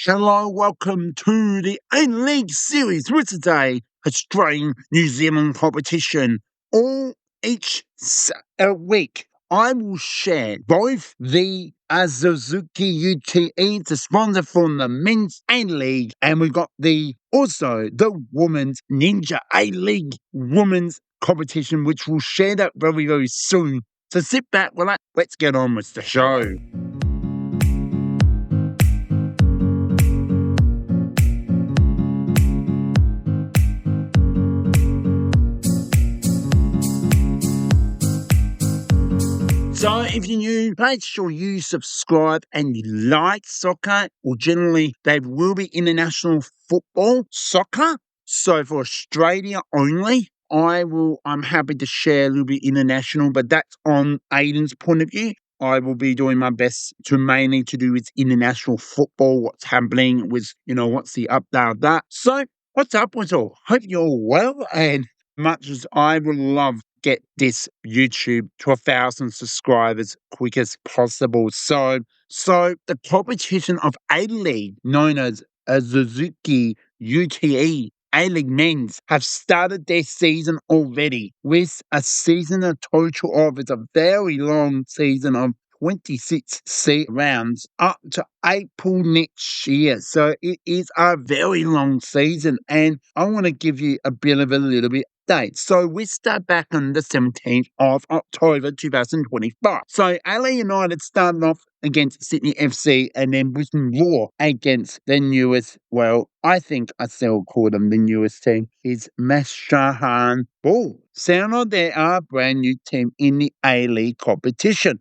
Hello, welcome to the A-League series with today Australian New Zealand competition. All each week, I will share both the Suzuki UTE, the sponsor from the men's A-League, and we've got also the women's Ninja A-League women's competition, which we'll share that very, very soon. So sit back, relax, let's get on with the show. So if you're new, make sure you subscribe and you like soccer, or generally they will be international football soccer. So for Australia only, I'm happy to share a little bit international, but that's on Aiden's point of view. I will be doing my best to mainly to do with international football, what's happening with, what's the update of that. So what's up with all? Hope you're all well, and much as I would love get this YouTube to 1,000 subscribers quick as possible. So the competition of A-League, known as a Suzuki UTE A-League men's, have started their season already with a total of, it's a very long season of 26 rounds up to April next year. So it is a very long season, and I want to give you a little bit date. So we start back on the 17th of October 2025. So Adelaide United started off against Sydney FC, and then Brisbane Roar against the newest, I think I still call them the newest team, is Mashahan Bull. Sound like they are a brand new team in the A-League competition.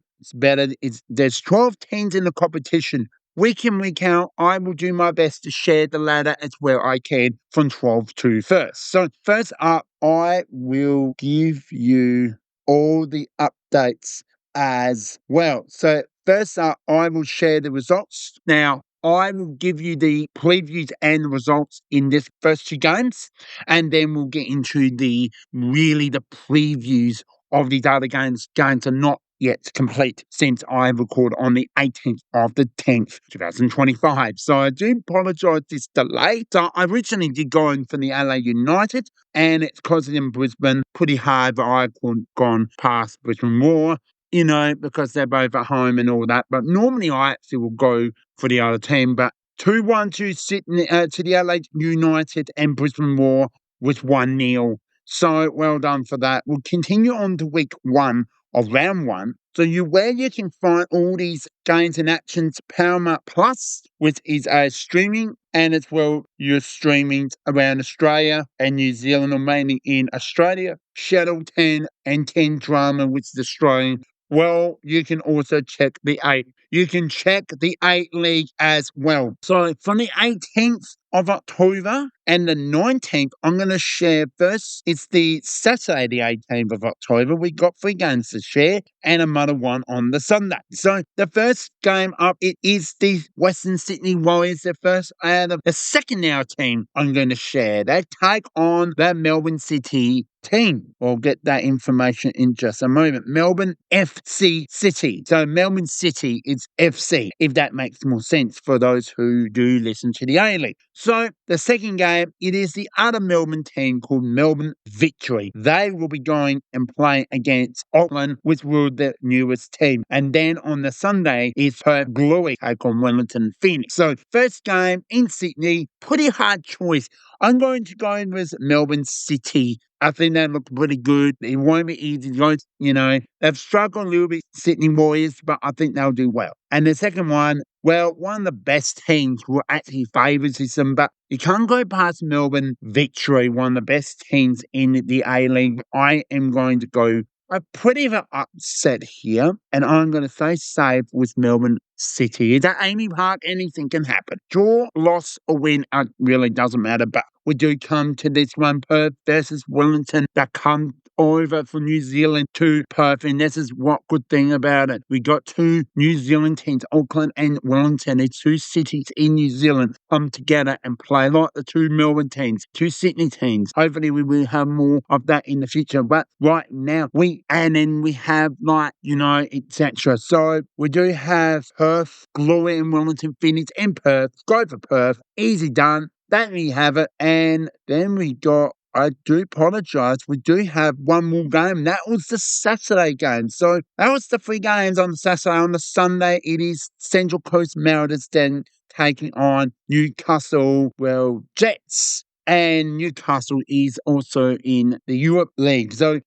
There's 12 teams in the competition. Week in, week out, I will do my best to share the ladder as well I can from 12 to first. So first up, I will give you all the updates as well. So first up, I will share the results. Now, I will give you the previews and the results in this first two games, and then we'll get into the previews of these other games. Games are not yet complete since I record on the 18th of the 10th, 2025. So I do apologise this delay. So I originally did go in for the Adelaide United, and it's because in Brisbane pretty hard, but I couldn't gone past Brisbane Roar, because they're both at home and all that. But normally I actually will go for the other team. But 2-1 to Sydney, to the Adelaide United, and Brisbane Roar was 1-0. So well done for that. We'll continue on to week 1 of round 1. So where you can find all these games and actions, Paramount Plus, which is streaming, and as well your streamings around Australia and New Zealand, or mainly in Australia, Channel 10 and 10 Drama, which is Australian. Well, you can also check the 8. You can check the 8 League as well. So from the 18th of October and the 19th, I'm going to share first. It's the Saturday, the 18th of October. We got 3 games to share and another one on the Sunday. So the first game up, it is the Western Sydney Warriors, the first out of the second now team I'm going to share. They take on the Melbourne City team. We'll get that information in just a moment. Melbourne FC City. So Melbourne City is FC, if that makes more sense for those who do listen to the A-League. So the second game, it is the other Melbourne team called Melbourne Victory. They will be going and playing against Auckland, which will be the newest team. And then on the Sunday is Perth Glory take on Wellington Phoenix. So first game in Sydney, pretty hard choice. I'm going to go in with Melbourne City. I think they look pretty good. It won't be easy to go, They've struggled a little bit, Sydney Warriors, but I think they'll do well. And the second one, one of the best teams who actually favours them, but you can't go past Melbourne Victory, one of the best teams in the A-League. I am going to go a pretty of an upset here, and I'm going to stay safe with Melbourne City. It's at Amy Park, anything can happen. Draw, loss, or win, it really doesn't matter, but we do come to this one, Perth versus Wellington, that come over from New Zealand to Perth, and this is what good thing about it. We got two New Zealand teams, Auckland and Wellington. It's two cities in New Zealand come together and play like the two Melbourne teams, two Sydney teams. Hopefully we will have more of that in the future. But right now we have etc. So we do have Perth Glory and Wellington finish in Perth. Go for Perth. Easy done. There we have it. And then we got, I do apologise, we do have one more game. That was the Saturday game. So that was the 3 games on the Saturday. On the Sunday, it is Central Coast Mariners then taking on Newcastle, Jets. And Newcastle is also in the Europe League. So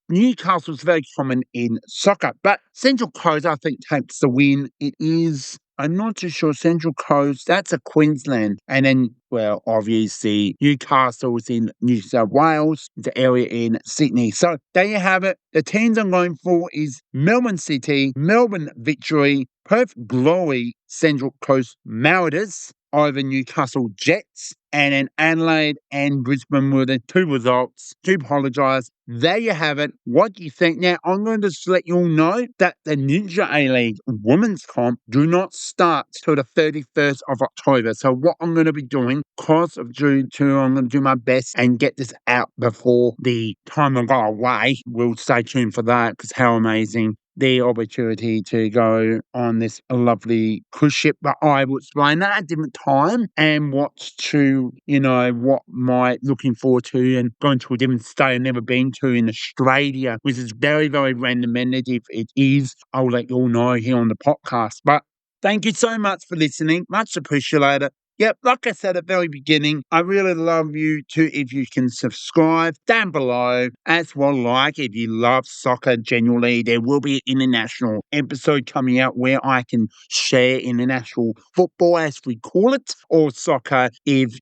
Newcastle's very common in soccer. But Central Coast, I think, takes the win. It is, I'm not too sure, Central Coast, that's a Queensland. And then, obviously, Newcastle is in New South Wales, the area in Sydney. So there you have it. The teams I'm going for is Melbourne City, Melbourne Victory, Perth Glory, Central Coast Mariners over Newcastle Jets, and then Adelaide and Brisbane were the 2 results. Do apologise. There you have it. What do you think? Now, I'm going to just let you all know that the Ninja A-League Women's Comp do not start till the 31st of October. So what I'm going to be doing, because of June 2, I'm going to do my best and get this out before the time I go away. We'll stay tuned for that, because how amazing the opportunity to go on this lovely cruise ship. But I will explain that at a different time, and what my looking forward to, and going to a different state I've never been to in Australia, which is very, very recommended. If it is, I'll let you all know here on the podcast. But thank you so much for listening. Much appreciated. Yep, like I said at the very beginning, I really love you too if you can subscribe down below as well. Like, if you love soccer generally, there will be an international episode coming out where I can share international football, as we call it, or soccer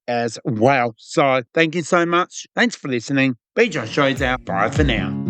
as well. So thank you so much. Thanks for listening. BJ Shows out. Bye for now.